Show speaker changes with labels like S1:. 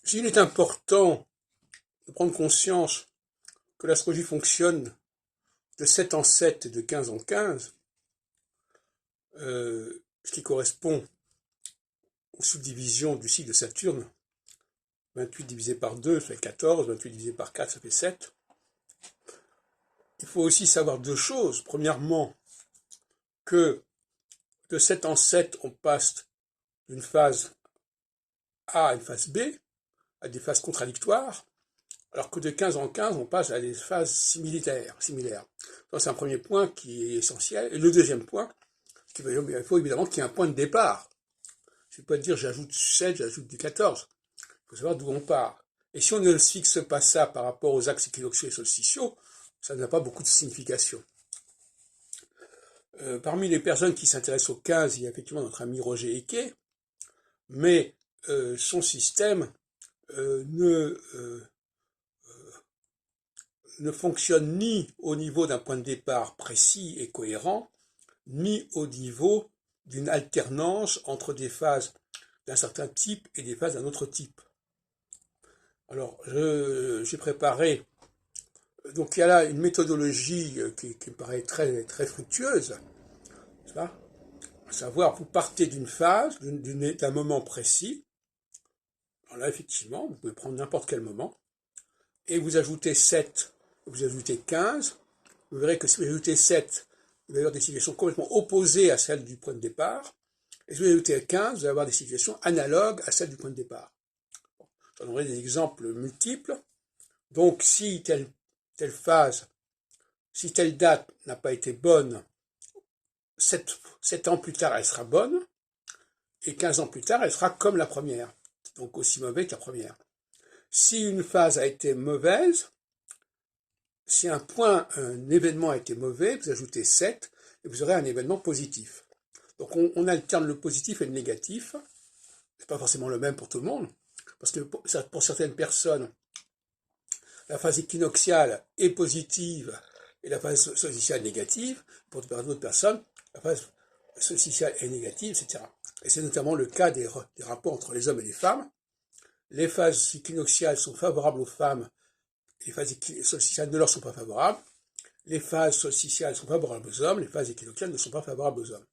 S1: S'il est important de prendre conscience que l'astrologie fonctionne de 7 en 7 et de 15 en 15, ce qui correspond aux subdivisions du cycle de Saturne, 28 divisé par 2, ça fait 14, 28 divisé par 4, ça fait 7. Il faut aussi savoir deux choses. Premièrement, que de 7 en 7, on passe d'une phase A à une phase B, à des phases contradictoires, alors que de 15 en 15, on passe à des phases similaires. Ça, c'est un premier point qui est essentiel. Et le deuxième point, il faut évidemment qu'il y ait un point de départ. Je ne vais pas dire j'ajoute 7, j'ajoute du 14. Il faut savoir d'où on part. Et si on ne fixe pas ça par rapport aux axes équinoxiaux et solsticiaux, ça n'a pas beaucoup de signification. Parmi les personnes qui s'intéressent au 15, il y a effectivement notre ami Roger Eke, mais son système ne fonctionne ni au niveau d'un point de départ précis et cohérent, ni au niveau d'une alternance entre des phases d'un certain type et des phases d'un autre type. Alors, j'ai préparé, donc il y a là une méthodologie qui me paraît très, très fructueuse, à savoir, vous partez d'une phase, d'un moment précis, alors là, effectivement, vous pouvez prendre n'importe quel moment, et vous ajoutez 7, vous ajoutez 15, vous verrez que si vous ajoutez 7, vous allez avoir des situations complètement opposées à celles du point de départ, et si vous ajoutez 15, vous allez avoir des situations analogues à celles du point de départ. J'en aurai des exemples multiples. Donc, si telle phase, si telle date n'a pas été bonne, 7 ans plus tard, elle sera bonne, et 15 ans plus tard, elle sera comme la première, donc aussi mauvaise que la première. Si une phase a été mauvaise, si un événement a été mauvais, vous ajoutez 7, et vous aurez un événement positif. Donc on alterne le positif et le négatif. C'est pas forcément le même pour tout le monde, parce que pour certaines personnes, la phase équinoxiale est positive et la phase solsticiale négative. Pour d'autres personnes, la phase solsticiale est négative, etc. Et c'est notamment le cas des rapports entre les hommes et les femmes. Les phases équinoxiales sont favorables aux femmes, les phases solsticiales ne leur sont pas favorables. Les phases solsticiales sont favorables aux hommes, les phases équinoxiales ne sont pas favorables aux hommes.